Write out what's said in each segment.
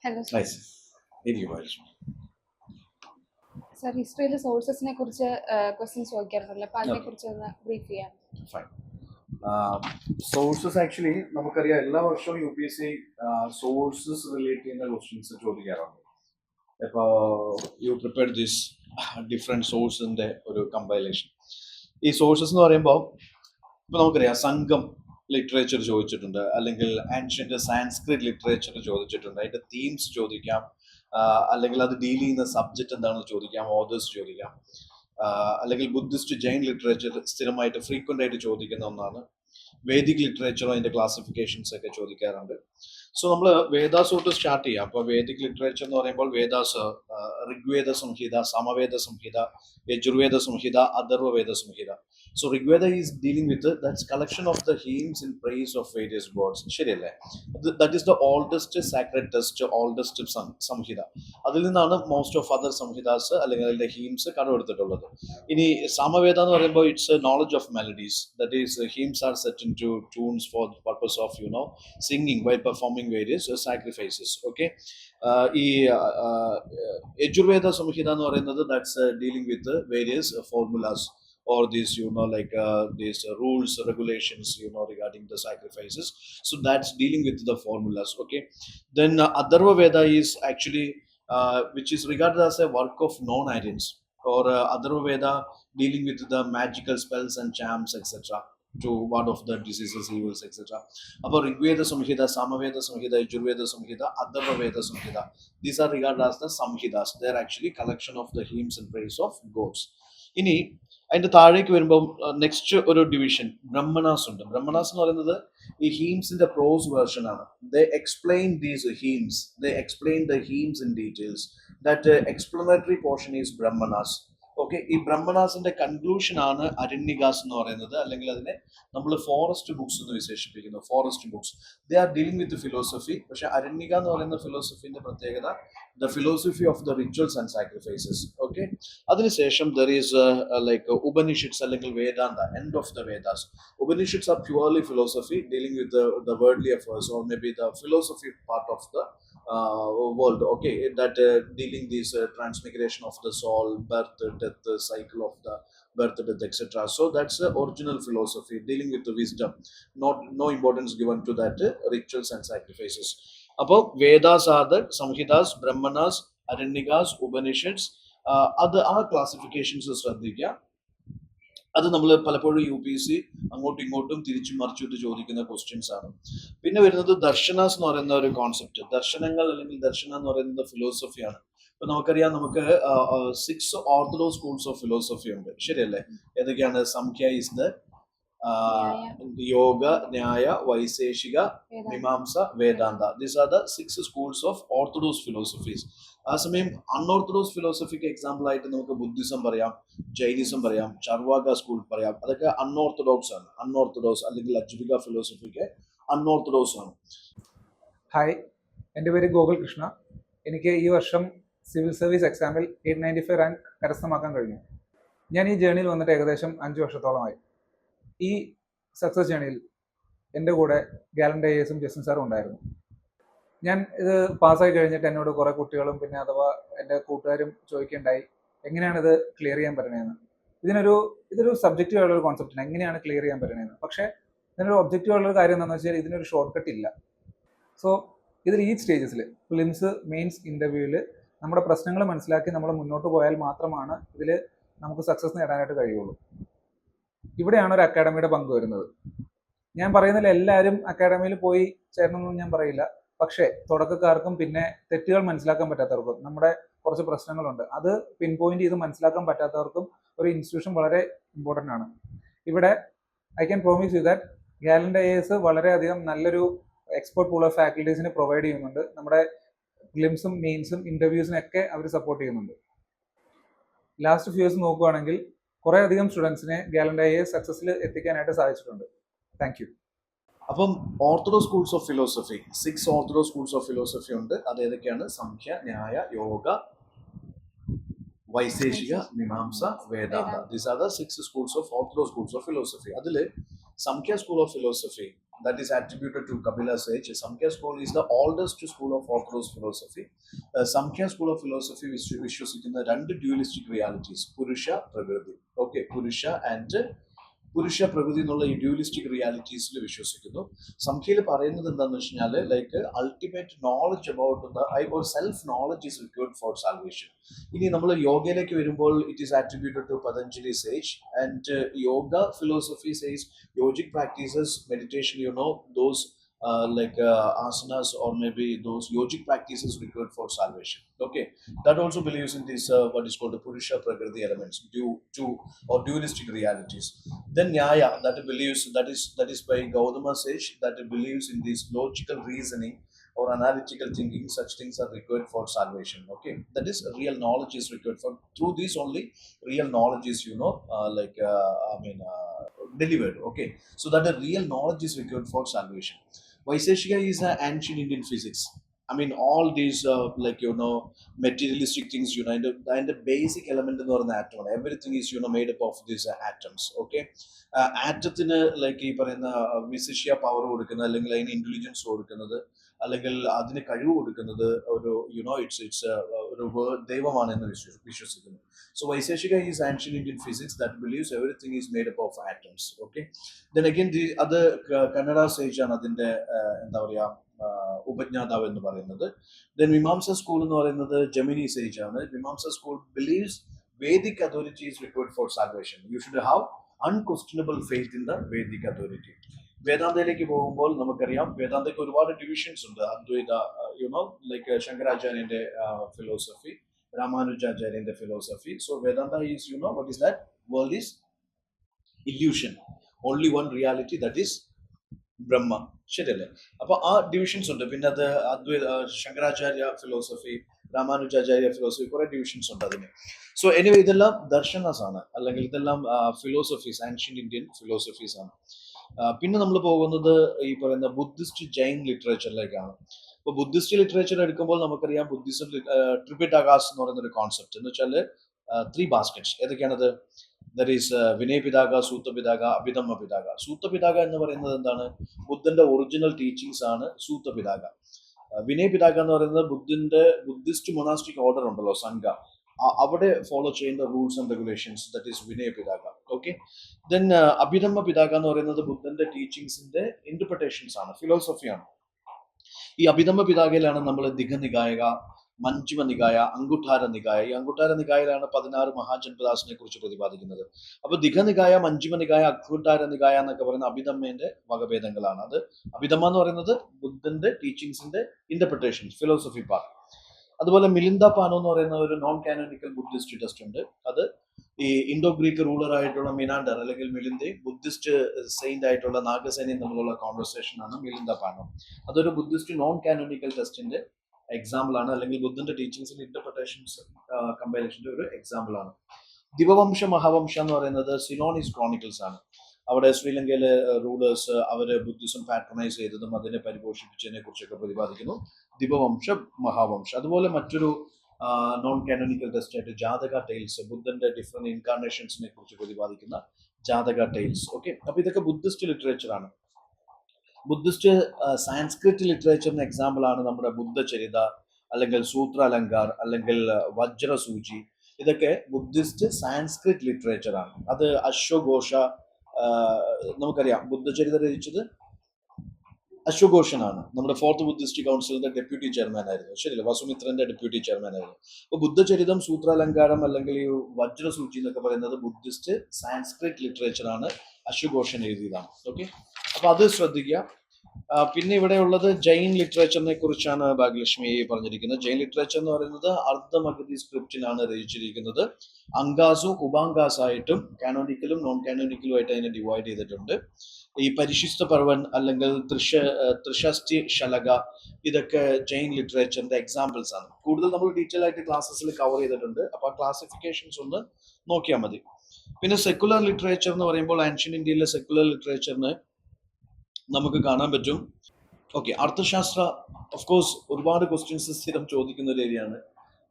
Hello, sir. Nice. Very much. Sir, history sources ne kuriche questions ചോദിക്കാറുണ്ടല്ലോ. അപ്പോൾ അതിനെ കുറിച്ച് ഒന്ന് ബ്രീഫ് ചെയ്യാം. Fine. Sources actually നമുക്കറിയാം എല്ലാ വർഷവും UPSC sources റിലേറ്റ് ചെയ്യുന്ന ക്വസ്റ്റ്യൻസ് ചോദിക്കാറുണ്ട്. ഇപ്പോൾ യു പ്രിപ്പയർ ദിസ് ഡിഫറെൻറ്റ് സോഴ്സിൻ്റെ ഒരു കമ്പൈലേഷൻ. ഈ സോഴ്സസ് എന്ന് പറയുമ്പോൾ ഇപ്പോൾ നമുക്കറിയാം സംഘം ലിറ്ററേച്ചർ ചോദിച്ചിട്ടുണ്ട്, അല്ലെങ്കിൽ ആൻഷ്യൻ്റ് സാൻസ്ക്രിറ്റ് ലിറ്ററേച്ചർ ചോദിച്ചിട്ടുണ്ട്. അതിൻ്റെ തീംസ് ചോദിക്കാം, അല്ലെങ്കിൽ അത് ഡീൽ ചെയ്യുന്ന സബ്ജക്റ്റ് എന്താണെന്ന് ചോദിക്കാം, ഓതേഴ്സ് ചോദിക്കാം, അല്ലെങ്കിൽ ബുദ്ധിസ്റ്റ് ജൈൻ ലിറ്ററേച്ചർ സ്ഥിരമായിട്ട് ഫ്രീക്വൻ്റ് ആയിട്ട് ചോദിക്കുന്ന ഒന്നാണ്. വേദിക് ലിറ്ററേച്ചറോ അതിൻ്റെ ക്ലാസിഫിക്കേഷൻസ് ഒക്കെ ചോദിക്കാറുണ്ട്. സോ നമ്മൾ വേദാസ് തൊട്ട് സ്റ്റാർട്ട് ചെയ്യാം. അപ്പോൾ വേദിക് ലിറ്ററേച്ചർ എന്ന് പറയുമ്പോൾ വേദാസ്, ഋഗ്വേദ സംഹിത, സമവേദ സംഹിത, യജുർവേദ സംഹിത, അഥർവവേദ സംഹിത. So Rigveda is dealing with that's collection of the hymns in praise of various gods. ശരിയല്ലേ? That is the oldest sacred text, oldest സംഹിത. അതിൽ നിന്നാണ് മോസ്റ്റ് ഓഫ് അതർ സംഹിതാസ് അല്ലെങ്കിൽ അതിൻ്റെ ഹീംസ് കടമെടുത്തിട്ടുള്ളത്. ഇനി സമവേദ എന്ന് പറയുമ്പോൾ it's knowledge of melodies. That is hymns are set in to tunes for purpose of singing why performing various sacrifices. Okay, ഈ യജുർവേദ സംഹിത എന്ന് പറയുന്നത് that's dealing with various formulas or these these rules, regulations regarding the sacrifices. So that's dealing with the formulas. Okay, then Atharva Veda is actually which is regarded as a work of non-Aryans, or Atharva Veda dealing with the magical spells and charms, etc., to ward off the diseases, evils, etc. About Rigveda Samhita, Samaveda Samhita, Yajurveda Samhita, Atharva Veda Samhita, these are regarded as the Samhitas. They are actually collection of the hymns and praise of gods. ഇനി അതിൻ്റെ താഴേക്ക് വരുമ്പോൾ next ഒരു division ബ്രഹ്മണാസ് ഉണ്ട്. ബ്രഹ്മണാസ് എന്ന് പറയുന്നത് ഈ ഹീംസിന്റെ prose version ആണ്. They explain these hymns, they explain the hymns in details. That explanatory portion is Brahmanas. Okay, ഈ ബ്രഹ്മണാസിന്റെ കൺക്ലൂഷൻ ആണ് അരണ്യകാസ് എന്ന് പറയുന്നത്, അല്ലെങ്കിൽ അതിനെ നമ്മൾ ഫോറസ്റ്റ് ബുക്സ് എന്ന് വിശേഷിപ്പിക്കുന്നു. Forest books they are dealing with philosophy. പക്ഷെ അരണ്യക എന്ന് പറയുന്ന ഫിലോസഫിന്റെ പ്രത്യേകത the philosophy of the rituals and sacrifices. Okay, അതിനുശേഷം ദർ ഈസ് ലൈക്ക് ഉപനിഷത്സ് അല്ലെങ്കിൽ Vedanta, end of the Vedas. Upanishads are purely philosophy dealing with the worldly affairs, or may be the philosophy part of the world. Okay, that dealing this transmigration of the soul, birth, death, cycle of the birth, death, etc. So that's the original philosophy dealing with the wisdom. No importance given to that rituals and sacrifices. About Vedas are the Samhitas, Brahmanas, Aranyakas, Upanishads. Other classifications is Radhikya. അത് നമ്മൾ പലപ്പോഴും UPSC അങ്ങോട്ടും ഇങ്ങോട്ടും തിരിച്ചു മറിച്ചിട്ട് ചോദിക്കുന്ന questions ആണ്. പിന്നെ വരുന്നത് ദർശനാസ് എന്ന് പറയുന്ന ഒരു കോൺസെപ്റ്റ്. ദർശനങ്ങൾ അല്ലെങ്കിൽ ദർശന എന്ന് പറയുന്നത് ഫിലോസഫിയാണ്. ഇപ്പൊ നമുക്കറിയാം, നമുക്ക് 6 ഓർത്തഡോക്സ് സ്കൂൾസ് ഓഫ് ഫിലോസഫി ഉണ്ട്, ശരിയല്ലേ? ഏതൊക്കെയാണ്? സംഖ്യ is the Yoga, Nyaya, Vaisheshika, Mimamsa, Vedanta. These are the 6 schools of orthodox philosophies. ആ സമയം അൺഓർത്തഡോക്സ് ഫിലോസഫിക്ക് എക്സാമ്പിൾ ആയിട്ട് നമുക്ക് ബുദ്ധിസം പറയാം, ജൈനിസം പറയാം, ചർവാക സ്കൂൾ പറയാം. അതൊക്കെ അൺഓർത്തഡോക്സ് ആണ്. അൺഓർത്തഡോക്സ് അല്ലെങ്കിൽ അജ്വിക ഫിലോസഫിക്ക് അൺഓർത്തഡോക്സ് ആണ്. ഹായ്, എൻ്റെ പേര് ഗോകുൽ കൃഷ്ണ. എനിക്ക് ഈ വർഷം സിവിൽ സർവീസ് എക്സാമിൽ 895 റാങ്ക് കരസ്ഥമാക്കാൻ കഴിഞ്ഞു. ഞാൻ ഈ ജേണിയിൽ വന്നിട്ട് ഏകദേശം 5 വർഷത്തോളമായി. ഈ സക്സസ് ജേണിയിൽ എൻ്റെ കൂടെ ഗാലൻ്റ് IASഉം ജസ്റ്റിൻ സാറും ഉണ്ടായിരുന്നു. ഞാൻ ഇത് പാസ്സായി കഴിഞ്ഞിട്ട് എന്നോട് കുറേ കുട്ടികളും പിന്നെ അഥവാ എൻ്റെ കൂട്ടുകാരും ചോദിക്കുകയുണ്ടായി, എങ്ങനെയാണ് ഇത് ക്ലിയർ ചെയ്യാൻ പറ്റണേന്ന്. ഇതൊരു സബ്ജക്റ്റീവ് ആയിട്ടുള്ള ഒരു കോൺസെപ്റ്റാണ്, എങ്ങനെയാണ് ക്ലിയർ ചെയ്യാൻ പറ്റണേന്ന്. പക്ഷേ ഇതിനൊരു ഒബ്ജക്റ്റീവ് ആയിട്ടുള്ള കാര്യം എന്താണെന്ന് വെച്ചാൽ ഇതിനൊരു ഷോർട്ട് കട്ട് ഇല്ല. സോ ഇതിൽ ഈ സ്റ്റേജസിൽ പ്രിലിംസ്, മെയിൻസ്, ഇൻ്റർവ്യൂവിൽ നമ്മുടെ പ്രശ്നങ്ങൾ മനസ്സിലാക്കി നമ്മൾ മുന്നോട്ട് പോയാൽ മാത്രമാണ് ഇതിൽ നമുക്ക് സക്സസ് നേടാനായിട്ട് കഴിയുള്ളൂ. ഇവിടെയാണ് ഒരു അക്കാഡമിയുടെ പങ്ക് വരുന്നത്. ഞാൻ പറയുന്നില്ല എല്ലാവരും അക്കാഡമിയിൽ പോയി ചേരണമെന്ന് ഞാൻ പറയില്ല. പക്ഷേ തുടക്കക്കാർക്കും പിന്നെ തെറ്റുകൾ മനസ്സിലാക്കാൻ പറ്റാത്തവർക്കും നമ്മുടെ കുറച്ച് പ്രശ്നങ്ങളുണ്ട്, അത് പിൻ പോയിന്റ് ചെയ്ത് മനസ്സിലാക്കാൻ പറ്റാത്തവർക്കും ഒരു ഇൻസ്റ്റിറ്റ്യൂഷൻ വളരെ ഇമ്പോർട്ടൻ്റ് ആണ്. ഇവിടെ I can promise you that Gallant IAS വളരെയധികം നല്ലൊരു എക്സ്പേർട്ട് പൂൾ ഓഫ് ഫാക്കൽറ്റീസിനെ പ്രൊവൈഡ് ചെയ്യുന്നുണ്ട്. നമ്മുടെ പ്രിലിംസും മെയിൻസും ഇൻ്റർവ്യൂസിനൊക്കെ അവർ സപ്പോർട്ട് ചെയ്യുന്നുണ്ട്. ലാസ്റ്റ് ഫ്യൂ ഇയേഴ്സ് നോക്കുകയാണെങ്കിൽ കുറേ അധികം സ്റ്റുഡൻസിനെ ഗാലൻ്റ് IAS സക്സസ്സിൽ എത്തിക്കാനായിട്ട് സാധിച്ചിട്ടുണ്ട്. Thank you. അപ്പം orthodox schools of philosophy, 6 orthodox schools of philosophy ഉണ്ട്. അത് ഏതൊക്കെയാണ്? Samkhya, Nyaya, Yoga, Vaisheshika, Mimamsa, Vedanta. These are the 6 schools of orthodox schools of philosophy. അതിൽ സംഖ്യ school of philosophy that is attributed to Kapila sage. Samkhya school is the oldest school of orthodox philosophy. Samkhya school of philosophy വിശ്വസിക്കുന്ന രണ്ട് ഡ്യൂലിസ്റ്റിക് realities, പുരുഷ പ്രകൃതി. Okay, പുരുഷ and പുരുഷ പ്രകൃതി എന്നുള്ള ഈ ഡ്യൂലിസ്റ്റിക് റിയാലിറ്റീസിൽ വിശ്വസിക്കുന്നു. സംഖ്യയിൽ പറയുന്നത് എന്താണെന്ന് വെച്ച് കഴിഞ്ഞാൽ like ultimate knowledge about the or self knowledge is required for salvation. ഇനി നമ്മൾ യോഗയിലേക്ക് വരുമ്പോൾ it is attributed to Patanjali sage and yoga philosophy sage yogic practices, meditation, those asanas or maybe those yogic practices required for salvation. Okay, that also believes in this what is called the Purusha Prakriti elements, or dualistic realities. Then Nyaya, that believes, that is by Gautama sage, that believes in this logical reasoning or analytical thinking. Such things are required for salvation. Okay, that is real knowledge is required for, through this only real knowledge is delivered. Okay, so that the real knowledge is required for salvation. Vaisheshika is an ancient Indian physics. I mean, all these materialistic things, and the basic element in the atom, everything is made up of these atoms. Okay, ആറ്റത്തിന് like ഈ പറയുന്ന വിശിഷ്യ power കൊടുക്കുന്ന അല്ലെങ്കിൽ അതിന് intelligence കൊടുക്കുന്നത് അല്ലെങ്കിൽ അതിന് കഴിവ് കൊടുക്കുന്നത് ഒരു ഇറ്റ്സ് ഒരു ദൈവമാണെന്ന് വിശ്വസിക്കുന്നു. So Vaisheshika is ancient Indian physics that believes everything is made up of atoms. Okay, then again the other Kannada sage ആണ് അതിന്റെ എന്താ പറയാ ഉപജ്ഞാതാവ് എന്ന് പറയുന്നത്. Then Mimamsa school എന്ന് പറയുന്നത് Gemini sage ആണ്. Mimamsa school believes Vedic authority is required for salvation. You should have unquestionable faith in the Vedic authority. വേദാന്തയിലേക്ക് പോകുമ്പോൾ നമുക്കറിയാം വേദാന്തയ്ക്ക് ഒരുപാട് ഡിവിഷൻസ് ഉണ്ട്. അദ്വൈത ലൈക്ക് ശങ്കരാചാര്യന്റെ philosophy, Ramanujacharya philosophy. So Vedanta is, what is that? World is illusion. Only one reality, that is Brahma. ശരിയല്ലേ? അപ്പൊ ആ divisions ഉണ്ട്. പിന്നെ അത് ശങ്കരാചാര്യ ഫിലോസഫി, രാമാനുജാചാര്യ ഫിലോസഫി, കുറെ ഡിവിഷൻസ് ഉണ്ട് അതിന്. സോ എനിവേ ഇതെല്ലാം ദർശനസ് ആണ്, അല്ലെങ്കിൽ ഇതെല്ലാം ഫിലോസഫീസ്, ആൻഷ്യന്റ് ഇന്ത്യൻ ഫിലോസഫീസ് ആണ്. പിന്നെ നമ്മൾ പോകുന്നത് ഈ പറയുന്ന ബുദ്ധിസ്റ്റ് ജൈൻ ലിറ്ററേച്ചറിലേക്കാണ്. ഇപ്പൊ ബുദ്ധിസ്റ്റ് ലിറ്ററേച്ചർ എടുക്കുമ്പോൾ നമുക്കറിയാം ബുദ്ധിസം ട്രിപിടാകാസ് എന്ന് പറയുന്ന ഒരു കോൺസെപ്റ്റ് എന്ന് വെച്ചാൽ 3 ബാസ്ക്കറ്റ്സ്. ഏതൊക്കെയാണത്? There is Vinayapitaka, Suttapitaka, Abhidhamma Pitaka. സൂത്തപിതാക എന്ന് പറയുന്നത് എന്താണ്? ബുദ്ധന്റെ ഒറിജിനൽ ടീച്ചിങ്സ് ആണ് സൂത്തപിതാക. വിനയപിതാക എന്ന് പറയുന്നത് ബുദ്ധിസ്റ്റ് മൊണാസ്റ്റിക് ഓർഡർ ഉണ്ടല്ലോ, സംഘ, അവിടെ ഫോളോ ചെയ്യുന്ന rules and regulations, that is Vinayapitaka. Okay, then Abhidhamma Pitaka എന്ന് പറയുന്നത് ബുദ്ധന്റെ ടീച്ചിങ്സിന്റെ ഇന്റർപ്രിട്ടേഷൻസ് ആണ്, ഫിലോസഫിയാണ്. ഈ അഭിധമ്മ പിതാകയിലാണ് നമ്മൾ ദിഘനികായ, മഞ്ജിമ നികായ, അങ്കുഠാര നികായ. ഈ അങ്കുഠാര നികായയിലാണ് 16 മഹാജൻപദാസിനെ കുറിച്ച് പ്രതിപാദിക്കുന്നത്. അപ്പൊ ദിഘനികായ, മഞ്ജിമ നികായ, അങ്കുഠാര നികായ എന്നൊക്കെ പറയുന്ന അഭിധമ്മേന്റെ വകഭേദങ്ങളാണ്. അത് അഭിധമ്മ എന്ന് പറയുന്നത് ബുദ്ധന്റെ ടീച്ചിങ്സിന്റെ ഇന്റർപ്രിട്ടേഷൻ, ഫിലോസഫി പാർട്ട്. അതുപോലെ മിലിന്ദ പാനോ എന്ന് പറയുന്ന ഒരു നോൺ കാനോനിക്കൽ ബുദ്ധിസ്റ്റ് ടെസ്റ്റ് ഉണ്ട്. അത് ഈ ഇൻഡോ ഗ്രീക്ക് റൂളർ ആയിട്ടുള്ള മിനാണ്ടർ അല്ലെങ്കിൽ മിലിന്ദ, ബുദ്ധിസ്റ്റ് സെയിന്റ് ആയിട്ടുള്ള നാഗസേനയും തമ്മിലുള്ള കോൺവെർസേഷൻ ആണ് മിലിന്ദ പാനോ. അതൊരു ബുദ്ധിസ്റ്റ് നോൺ കാനോനിക്കൽ ടെസ്റ്റിന്റെ എക്സാമ്പിൾ ആണ്, അല്ലെങ്കിൽ ബുദ്ധന്റെ ടീച്ചിങ്സിന്റെ ഇന്റർപ്രിട്ടേഷൻസ് കമ്പൈലേഷന്റെ ഒരു എക്സാമ്പിൾ ആണ്. ദിവവംശ മഹാവംശ എന്ന് പറയുന്നത് സിനോണിസ് ക്രോണിക്കിൾസ് ആണ്. അവിടെ ശ്രീലങ്കയിലെ റൂളേഴ്സ് അവര് ബുദ്ധിസം പാട്രണൈസ് ചെയ്തതും അതിനെ പരിപോഷിപ്പിച്ചതിനെ കുറിച്ചൊക്കെ പ്രതിപാദിക്കുന്നു. ദിവവംശ മഹാവംശ. അതുപോലെ മറ്റൊരു നോൺ കാനോനിക്കൽ ടെസ്റ്റ് ആയിട്ട് ജാതക ടൈൽസ്, ബുദ്ധന്റെ ഡിഫറെന്റ് ഇൻകാർണേഷൻസിനെ കുറിച്ച് പ്രതിപാദിക്കുന്ന ജാതക ടൈൽസ്. ഓക്കെ, അപ്പൊ ഇതൊക്കെ ബുദ്ധിസ്റ്റ് ലിറ്ററേച്ചർ ആണ്. ബുദ്ധിസ്റ്റ് സാൻസ്ക്രിറ്റ് ലിറ്ററേച്ചറിന് എക്സാമ്പിൾ ആണ് നമ്മുടെ ബുദ്ധചരിത, അല്ലെങ്കിൽ സൂത്ര അലങ്കാർ, അല്ലെങ്കിൽ വജ്രസൂചി. ഇതൊക്കെ ബുദ്ധിസ്റ്റ് സാൻസ്ക്രിറ്റ് ലിറ്ററേച്ചർ ആണ്. അത് അശ്വഘോഷ, നമുക്കറിയാം ബുദ്ധചരിത രചിച്ചത് അശ്വഘോഷനാണ്. നമ്മുടെ 4th ബുദ്ധിസ്റ്റ് കൗൺസിലിന്റെ ഡെപ്യൂട്ടി ചെയർമാൻ ആയിരുന്നു. ശരിയല്ല, വസുമിത്രന്റെ ഡെപ്യൂട്ടി ചെയർമാൻ ആയിരുന്നു. അപ്പൊ ബുദ്ധചരിതം, സൂത്രാലങ്കാരം, അല്ലെങ്കിൽ ഈ വജ്രസൂചി എന്നൊക്കെ പറയുന്നത് ബുദ്ധിസ്റ്റ് സാൻസ്ക്രിറ്റ് ലിറ്ററേച്ചർ ആണ്, അശ്വഘോഷൻ എഴുതിയതാണ്. ഓക്കെ, അപ്പൊ അത് ശ്രദ്ധിക്കുക. പിന്നെ ഇവിടെ ഉള്ളത് ജൈൻ ലിറ്ററേച്ചറിനെ കുറിച്ചാണ് ഭാഗ്യലക്ഷ്മി പറഞ്ഞിരിക്കുന്നത്. ജൈൻ ലിറ്ററേച്ചർ എന്ന് പറയുന്നത് അർദ്ധമഗധി സ്ക്രിപ്റ്റിലാണ് രചിച്ചിരിക്കുന്നത്. അങ്കാസും ഉപാങ്കാസായിട്ടും കാനോനിക്കലും നോൺ കാനോനിക്കലും ആയിട്ട് അതിനെ ഡിവൈഡ് ചെയ്തിട്ടുണ്ട്. ഈ പരിശിഷ്ട പർവൻ അല്ലെങ്കിൽ ത്രിഷഷ്ടി ശലക, ഇതൊക്കെ ജൈൻ ലിറ്ററേച്ചറിന്റെ എക്സാമ്പിൾസ് ആണ്. കൂടുതൽ നമ്മൾ ഡീറ്റെയിൽ ആയിട്ട് ക്ലാസ്സസിൽ കവർ ചെയ്തിട്ടുണ്ട്. അപ്പൊ ആ ക്ലാസിഫിക്കേഷൻസ് ഒന്ന് നോക്കിയാൽ മതി. പിന്നെ സെക്കുലർ ലിറ്ററേച്ചർ എന്ന് പറയുമ്പോൾ ആൻഷ്യന്റ് ഇന്ത്യയിലെ സെക്കുലർ ലിറ്ററേച്ചറിന് നമുക്ക് കാണാൻ പറ്റും. ഓക്കെ, അർത്ഥശാസ്ത്ര ഓഫ് കോഴ്സ് ഒരുപാട് ക്വസ്റ്റ്യൻസ് സ്ഥിരം ചോദിക്കുന്ന ഒരു ഏരിയയാണ്.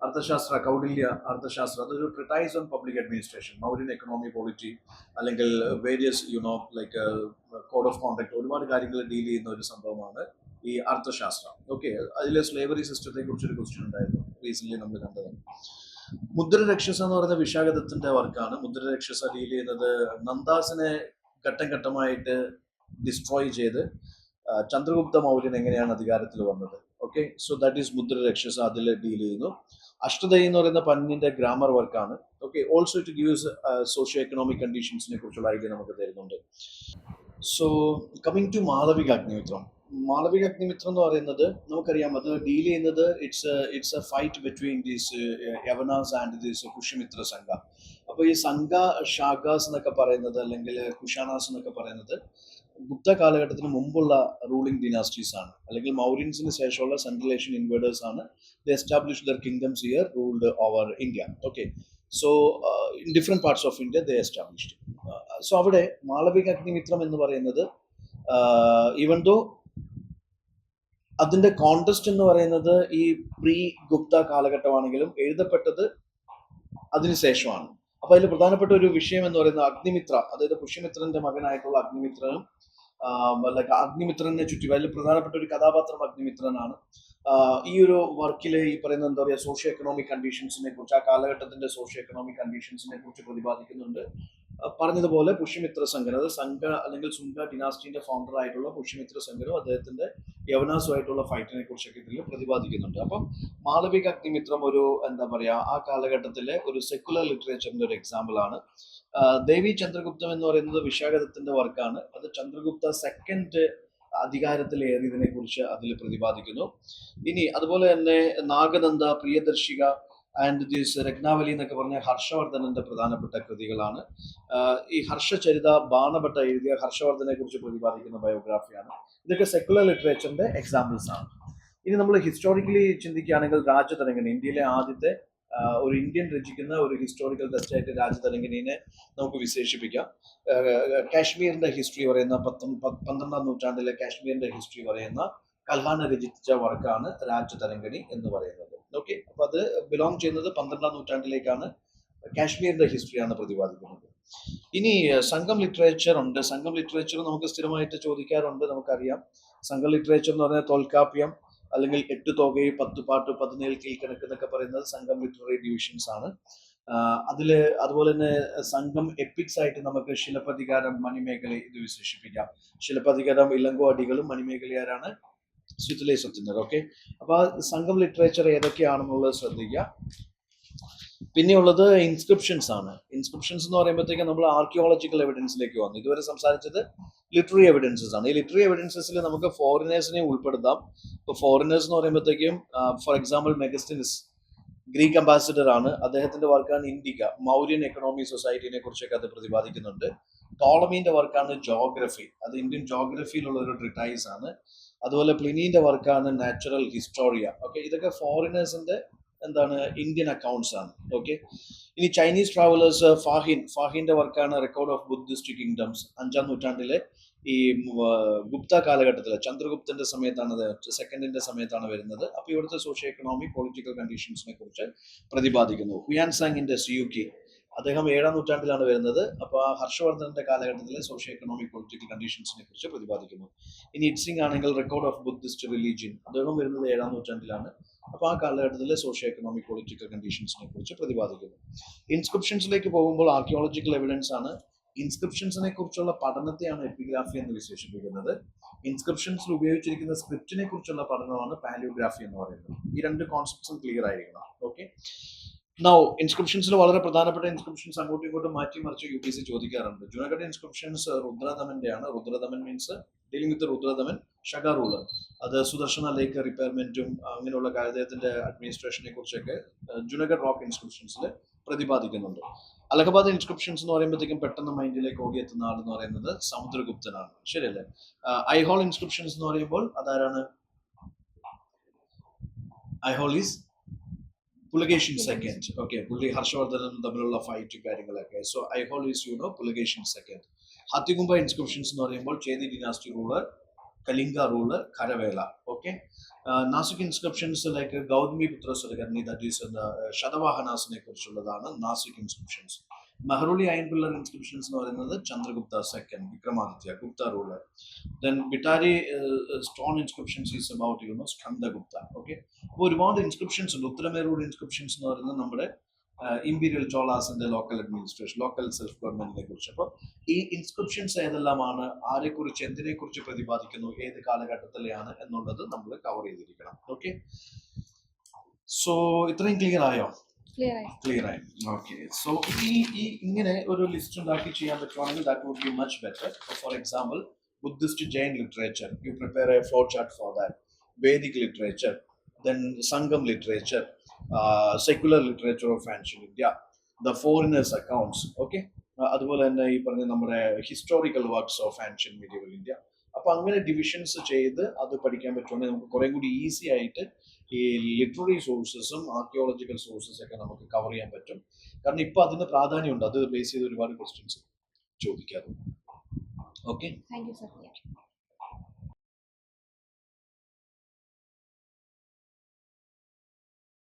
അർത്ഥശാസ്ത്ര കൗടില്യ അർത്ഥശാസ്ത്ര അതൊരു treatise on public administration, Mauryan economy polity, അല്ലെങ്കിൽ various like code of conduct, ഒരുപാട് കാര്യങ്ങൾ ഡീൽ ചെയ്യുന്ന ഒരു സംഭവമാണ് ഈ അർത്ഥശാസ്ത്രം. ഓക്കെ, അതിൽ സ്ലേവറി സിസ്റ്റത്തെ കുറിച്ചൊരു ക്വസ്റ്റ്യൻ ഉണ്ടായിരുന്നു റീസെന്റ് നമ്മൾ കണ്ടത്. മുദ്രരക്ഷസ എന്ന് പറയുന്ന വിശാഖദത്തിന്റെ വർക്കാണ്. മുദ്രരക്ഷസ ഡീൽ ചെയ്യുന്നത് നന്ദാസിനെ ഘട്ടം ഘട്ടമായിട്ട് ഡിസ്ട്രോയ് ചെയ്ത് ചന്ദ്രഗുപ്ത മൗര്യൻ എങ്ങനെയാണ് അധികാരത്തിൽ വന്നത്. Okay, so that is Mudrarakshasa, അതിൽ ഡീൽ ചെയ്യുന്നു. അഷ്ടദയി എന്ന് പറയുന്ന പന്നിന്റെ ഗ്രാമർ വർക്കാണ്. Okay, also it gives socio economic കണ്ടീഷൻസിനെ കുറിച്ചുള്ള ഐഡിയ നമുക്ക് തരുന്നുണ്ട്. So coming to Malavika Agnimitram. Malavika Agnimitram എന്ന് പറയുന്നത് നമുക്കറിയാം, അത് ഡീൽ ചെയ്യുന്നത് it's a fight between these Yavanas and these Pushyamitra Sunga. അപ്പോൾ ഈ സംഘ ഷാഗാസ് എന്നൊക്കെ പറയുന്നത്, അല്ലെങ്കിൽ കുഷാനാസ് എന്നൊക്കെ പറയുന്നത് ഗുപ്ത കാലഘട്ടത്തിന് മുമ്പുള്ള റൂളിംഗ് ഡിനാസ്റ്റീസ് ആണ്, അല്ലെങ്കിൽ മൗര്യൻസിന് ശേഷമുള്ള സെൻട്രൽ ഏഷ്യൻ ഇൻവേഡേഴ്സ് ആണ്. They establish their kingdoms here, ruled over India. Okay, so in different parts of India they established. So അവിടെ മാളവിക അഗ്നിമിത്രം എന്ന് പറയുന്നത്, ഈവൻ ദോ അതിന്റെ കോണ്ടസ്റ്റ് എന്ന് പറയുന്നത് ഈ പ്രീ ഗുപ്ത കാലഘട്ടമാണെങ്കിലും എഴുതപ്പെട്ടത് അതിനുശേഷമാണ്. അപ്പൊ അതിൽ പ്രധാനപ്പെട്ട ഒരു വിഷയം എന്ന് പറയുന്നത് അഗ്നിമിത്ര, അതായത് പുഷ്യമിത്രന്റെ മകനായിട്ടുള്ള അഗ്നിമിത്രനും അഗ്നിമിത്രനെ ചുറ്റി അതിൽ പ്രധാനപ്പെട്ട ഒരു കഥാപാത്രം അഗ്നിമിത്രനാണ്. ഈ ഒരു വർക്കിൽ ഈ പറയുന്ന എന്താ പറയുക, സോഷ്യോ എക്കണോമിക് കണ്ടീഷൻസിനെ കുറിച്ച്, ആ കാലഘട്ടത്തിന്റെ സോഷ്യോ എക്കണോമിക് കണ്ടീഷൻസിനെ കുറിച്ച് പ്രതിപാദിക്കുന്നുണ്ട്. പറഞ്ഞതുപോലെ പുഷ്യമിത്ര സംഘൻ, അത് സംഘ അല്ലെങ്കിൽ സുംഗ ഡിനാസ്റ്റിന്റെ ഫൗണ്ടർ ആയിട്ടുള്ള പുഷ്യമിത്ര സംഘനും അദ്ദേഹത്തിന്റെ യവനാസുമായിട്ടുള്ള ഫൈറ്റിനെ കുറിച്ചൊക്കെ ഇതിൽ പ്രതിപാദിക്കുന്നുണ്ട്. അപ്പം മാളവിക അഗ്നിമിത്രം ഒരു എന്താ പറയാ, ആ കാലഘട്ടത്തിലെ ഒരു സെക്കുലർ ലിറ്ററേച്ചറിന്റെ ഒരു എക്സാമ്പിൾ ആണ്. ദേവി ചന്ദ്രഗുപ്തം എന്ന് പറയുന്നത് വിശാഖദത്തിന്റെ വർക്കാണ്. അത് ചന്ദ്രഗുപ്ത സെക്കൻഡ് അധികാരത്തിലേറിയതിനെ കുറിച്ച് അതിൽ പ്രതിപാദിക്കുന്നു. ഇനി അതുപോലെ തന്നെ നാഗനന്ദ, പ്രിയദർശിക ആൻഡ് ദീസ് രത്നാവലി എന്നൊക്കെ പറഞ്ഞ ഹർഷവർദ്ധനന്റെ പ്രധാനപ്പെട്ട കൃതികളാണ്. ഈ ഹർഷചരിത ബാണഭട്ട എഴുതിയ ഹർഷവർദ്ധനെ കുറിച്ച് പ്രതിപാദിക്കുന്ന ബയോഗ്രാഫിയാണ്. ഇതൊക്കെ സെക്കുലർ ലിറ്ററേച്ചറിന്റെ എക്സാമ്പിൾസ് ആണ്. ഇനി നമ്മൾ ഹിസ്റ്റോറിക്കലി ചിന്തിക്കുകയാണെങ്കിൽ രാജതരംഗിണി, ഇന്ത്യയിലെ ആദ്യത്തെ ഒരു ഇന്ത്യൻ രചിക്കുന്ന ഒരു ഹിസ്റ്റോറിക്കൽ ടെക്സ്റ്റ് രാജതരംഗിണിനെ നമുക്ക് വിശേഷിപ്പിക്കാം. കാശ്മീരിന്റെ ഹിസ്റ്ററി പറയുന്ന 12ാം നൂറ്റാണ്ടിലെ കാശ്മീരിന്റെ ഹിസ്റ്ററി പറയുന്ന കൽഹാന രചിച്ച വർക്കാണ് രാജതരംഗിണി എന്ന് പറയുന്നത്. ഓക്കെ, അപ്പൊ അത് ബിലോങ് ചെയ്യുന്നത് 12ാം നൂറ്റാണ്ടിലേക്കാണ്. കാശ്മീരിന്റെ ഹിസ്റ്ററിയാണ് പ്രതിപാദിക്കുന്നത്. ഇനി സംഘം ലിറ്ററേച്ചർ ഉണ്ട്. സംഘം ലിറ്ററേച്ചർ നമുക്ക് സ്ഥിരമായിട്ട് ചോദിക്കാറുണ്ട്. നമുക്കറിയാം, സംഘം ലിറ്ററേച്ചർ എന്ന് പറഞ്ഞാൽ തോൽക്കാപ്യം, അല്ലെങ്കിൽ 8 തോകൈ, 10 പാട്ട്, 17 കീഴ്ക്കണക്ക് എന്നൊക്കെ പറയുന്നത് സംഘം ലിറ്റററി ഡിവിഷൻസ് ആണ്. അതില് അതുപോലെ തന്നെ സംഘം എപ്പിക്സ് ആയിട്ട് നമുക്ക് ശിലപ്പതികാരം, മണിമേഖല ഇത് വിശേഷിപ്പിക്കാം. ശിലപ്പതികാരം ഇലങ്കോ അടികളും, മണിമേഖലയാരാണ് സ്വിത്തിലെ സത്യനർ. ഓക്കെ, അപ്പൊ ആ സംഘം ലിറ്ററേച്ചർ ഏതൊക്കെയാണെന്നുള്ളത് ശ്രദ്ധിക്കുക. പിന്നെയുള്ളത് ഇൻസ്ക്രിപ്ഷൻസ് ആണ്. ഇൻസ്ക്രിപ്ഷൻസ് എന്ന് പറയുമ്പോഴത്തേക്കും നമ്മൾ ആർക്കിയോളജിക്കൽ എവിഡൻസിലേക്ക് വന്നു. ഇതുവരെ സംസാരിച്ചത് ലിറ്റററി എവിഡൻസസ് ആണ്. ഈ ലിറ്റററി എവിഡൻസസിൽ നമുക്ക് ഫോറിനേഴ്സിനെ ഉൾപ്പെടുത്താം. ഇപ്പോൾ ഫോറിനേഴ്സ് എന്ന് പറയുമ്പോഴത്തേക്കും ഫോർ എക്സാമ്പിൾ മെഗസ്റ്റിനിസ് ഗ്രീക്ക് അംബാസിഡർ ആണ്. അദ്ദേഹത്തിന്റെ വർക്കാണ് ഇൻഡിക, മൗര്യൻ എക്കണോമി സൊസൈറ്റിനെ കുറിച്ചൊക്കെ അത് പ്രതിപാദിക്കുന്നുണ്ട്. ടോളമീന്റെ വർക്കാണ് ജോഗ്രഫി, അത് ഇന്ത്യൻ ജോഗ്രഫിയിലുള്ള ഒരു ട്രിട്ടൈസ് ആണ്. അതുപോലെ പ്ലിനീന്റെ വർക്കാണ് നാച്ചുറൽ ഹിസ്റ്റോറിയ. ഓക്കെ, ഇതൊക്കെ ഫോറിനേഴ്സിന്റെ എന്താണ് ഇന്ത്യൻ അക്കൗണ്ട്സ് ആണ്. ഓക്കെ, ഇനി ചൈനീസ് ട്രാവലേഴ്സ് ഫാഹിന്റെ വർക്കാണ് റെക്കോർഡ് ഓഫ് ബുദ്ധിസ്റ്റ് കിങ്ഡംസ്. 5ാം നൂറ്റാണ്ടിലെ ഈ ഗുപ്ത കാലഘട്ടത്തിലെ ചന്ദ്രഗുപ്തന്റെ സമയത്താണ്, സെക്കൻഡിന്റെ സമയത്താണ് വരുന്നത്. അപ്പൊ ഇവിടുത്തെ സോഷ്യോ എക്കണോമിക് പൊളിറ്റിക്കൽ കണ്ടീഷൻസിനെ കുറിച്ച് പ്രതിപാദിക്കുന്നു. ഹുയാൻസാങ്ങിന്റെ സിയുക്കി, അദ്ദേഹം 7ാം നൂറ്റാണ്ടിലാണ് വരുന്നത്. അപ്പോൾ ആ ഹർഷവർദ്ധനന്റെ കാലഘട്ടത്തിലെ സോഷ്യോ എക്കണോമിക് പൊളിറ്റിക്കൽ കണ്ടീഷൻസിനെ കുറിച്ച് പ്രതിപാദിക്കുന്നു. ഇനി ഇറ്റ്സിംഗ് ആണെങ്കിൽ റെക്കോർഡ് ഓഫ് ബുദ്ധിസ്റ്റ് റിലീജിയൻ, അദ്ദേഹം വരുന്നത് 7ാം നൂറ്റാണ്ടിലാണ്. അപ്പോൾ ആ കാലഘട്ടത്തിലെ സോഷ്യോ എക്കണോമിക് പൊളിറ്റിക്കൽ കണ്ടീഷൻസിനെ കുറിച്ച് പ്രതിപാദിക്കുന്നു. ഇൻസ്ക്രിപ്ഷൻസിലേക്ക് പോകുമ്പോൾ ആർക്കിയോളജിക്കൽ എവിഡൻസ് ആണ്. ഇൻസ്ക്രിപ്ഷൻസിനെ കുറിച്ചുള്ള പഠനത്തെയാണ് എപ്പിഗ്രാഫി എന്ന് വിശേഷിപ്പിക്കുന്നത്. ഇൻസ്ക്രിപ്ഷൻസിൽ ഉപയോഗിച്ചിരിക്കുന്ന സ്ക്രിപ്റ്റിനെ കുറിച്ചുള്ള പഠനമാണ് പാലിയോഗ്രാഫി എന്ന് പറയുന്നത്. ഈ 2 കോൺസെപ്റ്റ്സും ക്ലിയർ ആയിരിക്കണം. ഓക്കെ, നൗ ഇൻസ്ക്രിപ്ഷൻസിൽ വളരെ പ്രധാനപ്പെട്ട ഇൻസ്ക്രിപ്ഷൻസ് അങ്ങോട്ടും ഇങ്ങോട്ടും മാറ്റി മറിച്ച് UPSC ചോദിക്കാറുണ്ട്. ജുനാഗഡ് ഇൻസ്ക്രിപ്ഷൻസ് രുദ്രദമന്റെ ആണ്. Rudradaman means dealing with Rudradaman ഷഗ ruler. അത് സുദർശന ലേക്ക് റിപ്പയർമെന്റും അങ്ങനെയുള്ള അദ്ദേഹത്തിന്റെ അഡ്മിനിസ്ട്രേഷനെ കുറിച്ചൊക്കെ ജുനാഗഡ് റോക്ക് ഇൻസ്ക്രിപ്ഷൻസിൽ പ്രതിപാദിക്കുന്നുണ്ട്. അലഹബാദ് ഇൻസ്ക്രിപ്ഷൻസ് എന്ന് പറയുമ്പോഴത്തേക്കും പെട്ടെന്ന് മൈൻഡിലേക്ക് ഓടിയെത്തുന്ന ആൾ എന്ന് പറയുന്നത് സമുദ്രഗുപ്തനാണ്. ശരിയല്ലേ? ഐഹോൾ ഇൻസ്ക്രിപ്ഷൻസ് എന്ന് പറയുമ്പോൾ അതാരാണ്? Aihole is Pulakeshin second. Okay, പുള്ളി ഹർഷവർദ്ധനും തമ്മിലുള്ള ഫൈറ്റ് കാര്യങ്ങളൊക്കെ. So Aihole is Pulakeshin second. Hathigumpha inscriptions എന്ന് പറയുമ്പോൾ Chedi dynasty ruler Kalinga ruler, Kharavela. Okay, Nasik inscriptions like Gaudami Putra Surakarni, that is the Shatavahanasane Kurchuladana, Nasik inscriptions. Maharuli Iron Pillar inscriptions are another Chandragupta II, Vikramaditya, Gupta ruler. Then Bitari stone inscriptions is about Skanda Gupta. Okay, we want inscriptions, Uttarameru inscriptions are in the number Imperial Cholas and the local administration, local self-government. അപ്പോൾ ഈ inscriptions ഏതെല്ലാമാണ്, ആരെക്കുറിച്ച് എന്തിനെക്കുറിച്ച് പ്രതിപാദിക്കുന്നു, ഏത് കാലഘട്ടത്തിലെയാണ് എന്നുള്ളത് നമ്മൾ cover ചെയ്തിരിക്കണം. Okay, so ഇത്രയും clear ആയോ? Clear ആയി. Okay, so ഈ ഇങ്ങനെ ഒരു ലിസ്റ്റ് ഉണ്ടാക്കി ചെയ്യാൻ പറ്റുവാണെങ്കിൽ that would be much better. For example, Buddhist Jain literature, you prepare a flow chart for that. Vedic literature, then Sangam literature, secular literature of ancient India, the foreigners accounts. Okay, അതുപോലെ തന്നെ ഈ പറഞ്ഞ നമ്മുടെ historical works of ancient medieval India. അപ്പൊ അങ്ങനെ divisions ചെയ്ത് അത് പഠിക്കാൻ പറ്റുവാണെങ്കിൽ നമുക്ക് കുറെ കൂടി ഈസി ആയിട്ട് ഈ ലിറ്റററി സോഴ്സസും ആർക്കിയോളജിക്കൽ സോഴ്സസ് ഒക്കെ നമുക്ക് കവർ ചെയ്യാൻ പറ്റും. കാരണം ഇപ്പൊ അതിന് പ്രാധാന്യമുണ്ട്, അത് ബേസ് ചെയ്ത് ഒരുപാട് ക്വസ്റ്റ്യൻസ് ചോദിക്കാറുണ്ട്. Okay, thank you sir.